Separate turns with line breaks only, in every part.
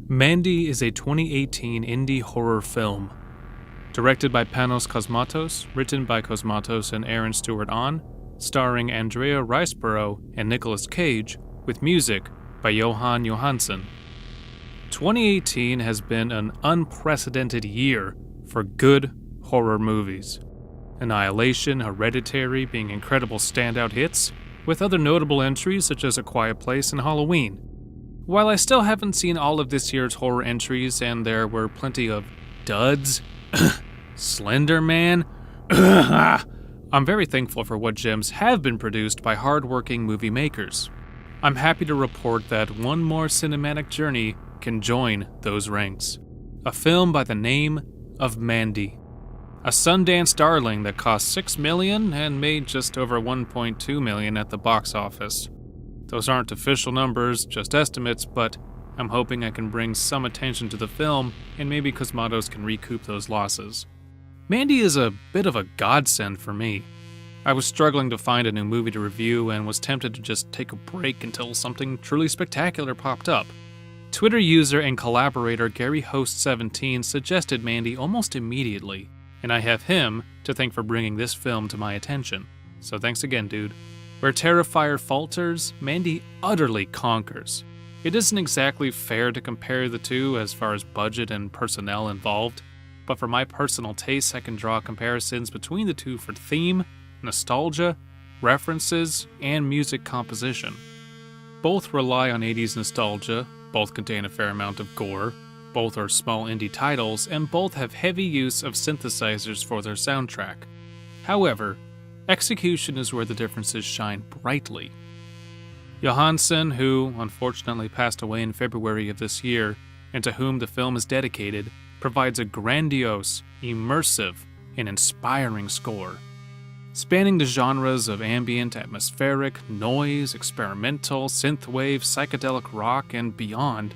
Mandy is a 2018 indie horror film. Directed by Panos Cosmatos, written by Cosmatos and Aaron Stewart-On, starring Andrea Riseborough and Nicolas Cage, with music by Johan Johansson. 2018 has been an unprecedented year for good horror movies. Annihilation, Hereditary being incredible standout hits, with other notable entries such as A Quiet Place and Halloween. While I still haven't seen all of this year's horror entries and there were plenty of duds, Slender Man, I'm very thankful for what gems have been produced by hard-working movie makers. I'm happy to report that one more cinematic journey can join those ranks. A film by the name of Mandy. A Sundance darling that cost $6 million and made just over $1.2 million at the box office. Those aren't official numbers, just estimates, but I'm hoping I can bring some attention to the film and maybe Cosmatos can recoup those losses. Mandy is a bit of a godsend for me. I was struggling to find a new movie to review and was tempted to just take a break until something truly spectacular popped up. Twitter user and collaborator GaryHost17 suggested Mandy almost immediately, and I have him to thank for bringing this film to my attention. So thanks again, dude. Where Terrifier falters, Mandy utterly conquers. It isn't exactly fair to compare the two as far as budget and personnel involved, but for my personal tastes I can draw comparisons between the two for theme, nostalgia, references, and music composition. Both rely on 80s nostalgia, both contain a fair amount of gore, both are small indie titles, and both have heavy use of synthesizers for their soundtrack. However, execution is where the differences shine brightly. Johansson, who unfortunately passed away in February of this year, and to whom the film is dedicated, provides a grandiose, immersive, and inspiring score. Spanning the genres of ambient, atmospheric, noise, experimental, synthwave, psychedelic rock, and beyond,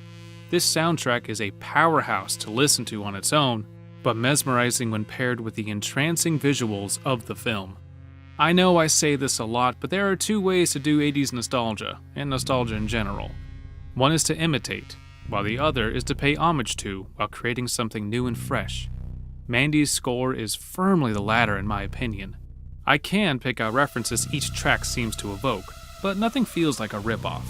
this soundtrack is a powerhouse to listen to on its own, but mesmerizing when paired with the entrancing visuals of the film. I know I say this a lot, but there are two ways to do 80s nostalgia, and nostalgia in general. One is to imitate, while the other is to pay homage to while creating something new and fresh. Mandy's score is firmly the latter in my opinion. I can pick out references each track seems to evoke, but nothing feels like a ripoff.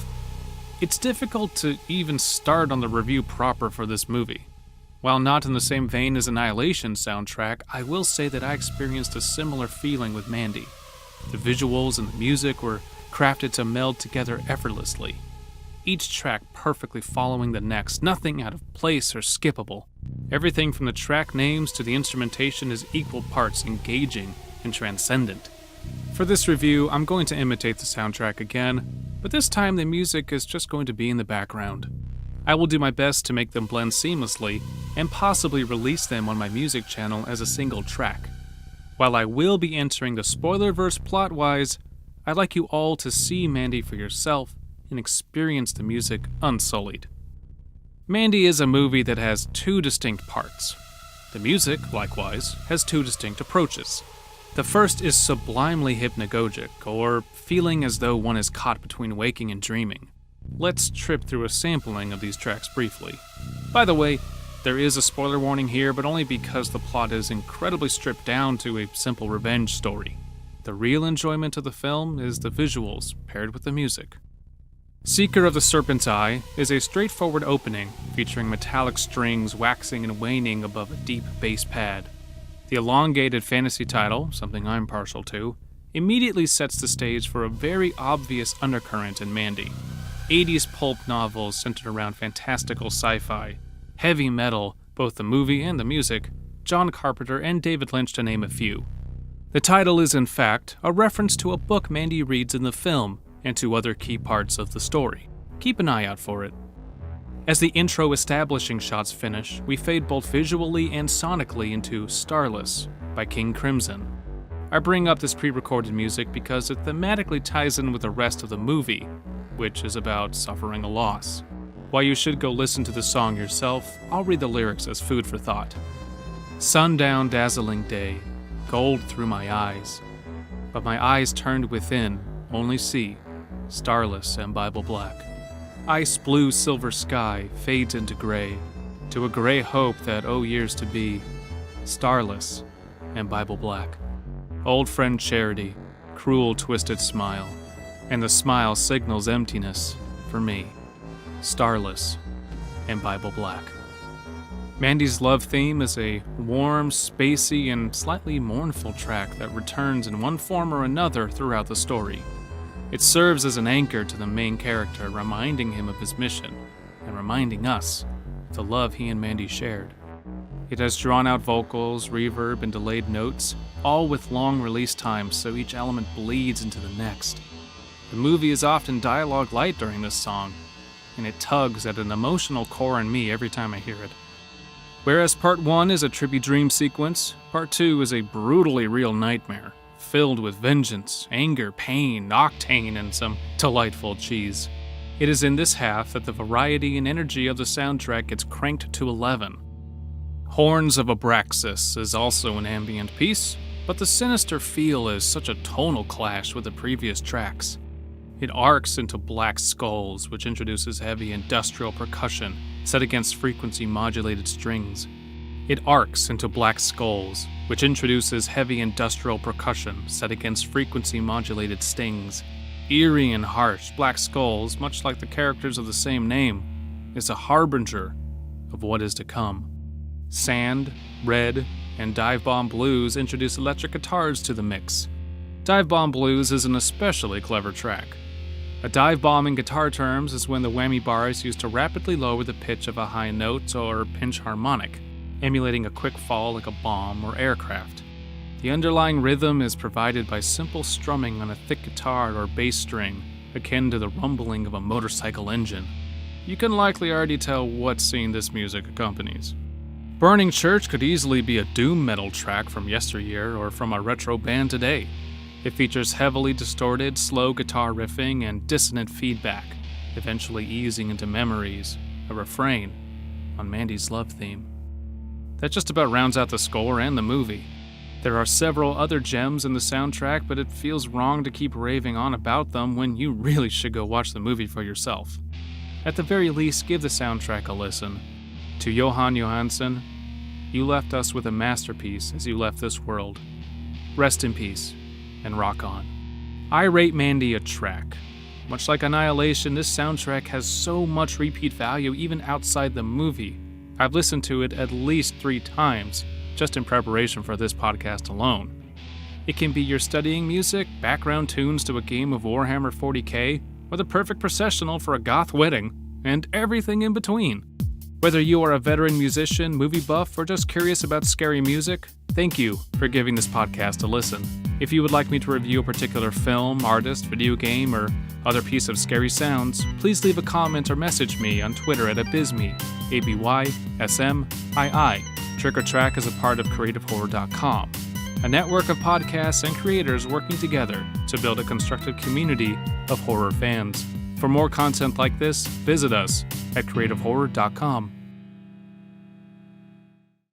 It's difficult to even start on the review proper for this movie. While not in the same vein as Annihilation's soundtrack, I will say that I experienced a similar feeling with Mandy. The visuals and the music were crafted to meld together effortlessly. Each track perfectly following the next, nothing out of place or skippable. Everything from the track names to the instrumentation is equal parts engaging and transcendent. For this review, I'm going to imitate the soundtrack again, but this time the music is just going to be in the background. I will do my best to make them blend seamlessly and possibly release them on my music channel as a single track. While I will be entering the spoiler-verse plot-wise, I'd like you all to see Mandy for yourself and experience the music unsullied. Mandy is a movie that has two distinct parts. The music, likewise, has two distinct approaches. The first is sublimely hypnagogic, or feeling as though one is caught between waking and dreaming. Let's trip through a sampling of these tracks briefly. By the way, there is a spoiler warning here, but only because the plot is incredibly stripped down to a simple revenge story. The real enjoyment of the film is the visuals paired with the music. Seeker of the Serpent's Eye is a straightforward opening featuring metallic strings waxing and waning above a deep bass pad. The elongated fantasy title, something I'm partial to, immediately sets the stage for a very obvious undercurrent in Mandy. 80s pulp novels centered around fantastical sci-fi, heavy metal, both the movie and the music, John Carpenter and David Lynch to name a few. The title is in fact a reference to a book Mandy reads in the film and to other key parts of the story. Keep an eye out for it. As the intro establishing shots finish, we fade both visually and sonically into Starless by King Crimson. I bring up this pre-recorded music because it thematically ties in with the rest of the movie, which is about suffering a loss. While you should go listen to the song yourself, I'll read the lyrics as food for thought. Sundown dazzling day, gold through my eyes, but my eyes turned within only see, starless and Bible black. Ice blue silver sky fades into gray, to a gray hope that, oh years to be, starless and Bible black. Old friend charity, cruel twisted smile, and the smile signals emptiness for me, starless and Bible black. Mandy's love theme is a warm, spacey, and slightly mournful track that returns in one form or another throughout the story. It serves as an anchor to the main character, reminding him of his mission, and reminding us of the love he and Mandy shared. It has drawn-out vocals, reverb, and delayed notes, all with long release times so each element bleeds into the next. The movie is often dialogue light during this song, and it tugs at an emotional core in me every time I hear it. Whereas Part 1 is a trippy dream sequence, Part 2 is a brutally real nightmare, filled with vengeance, anger, pain, octane, and some delightful cheese. It is in this half that the variety and energy of the soundtrack gets cranked to 11. Horns of Abraxas is also an ambient piece, but the sinister feel is such a tonal clash with the previous tracks. It arcs into Black Skulls, which introduces heavy industrial percussion set against frequency-modulated strings. It arcs into Black Skulls, which introduces heavy industrial percussion set against frequency-modulated stings. Eerie and harsh, Black Skulls, much like the characters of the same name, is a harbinger of what is to come. Sand, Red, and Dive Bomb Blues introduce electric guitars to the mix. Dive Bomb Blues is an especially clever track. A dive bomb in guitar terms is when the whammy bar is used to rapidly lower the pitch of a high note or pinch harmonic, emulating a quick fall like a bomb or aircraft. The underlying rhythm is provided by simple strumming on a thick guitar or bass string, akin to the rumbling of a motorcycle engine. You can likely already tell what scene this music accompanies. Burning Church could easily be a doom metal track from yesteryear or from a retro band today. It features heavily distorted, slow guitar riffing and dissonant feedback, eventually easing into memories, a refrain, on Mandy's love theme. That just about rounds out the score and the movie. There are several other gems in the soundtrack, but it feels wrong to keep raving on about them when you really should go watch the movie for yourself. At the very least, give the soundtrack a listen. To Johan Johansson, you left us with a masterpiece as you left this world. Rest in peace, and rock on. I rate Mandy a track. Much like Annihilation, this soundtrack has so much repeat value even outside the movie. I've listened to it at least 3 times, just in preparation for this podcast alone. It can be your studying music, background tunes to a game of Warhammer 40k, or the perfect processional for a goth wedding, and everything in between. Whether you are a veteran musician, movie buff, or just curious about scary music, thank you for giving this podcast a listen. If you would like me to review a particular film, artist, video game, or other piece of scary sounds, please leave a comment or message me on Twitter at Abysmii, ABYSMII. Trick or Track is a part of creativehorror.com, a network of podcasts and creators working together to build a constructive community of horror fans. For more content like this, visit us at creativehorror.com.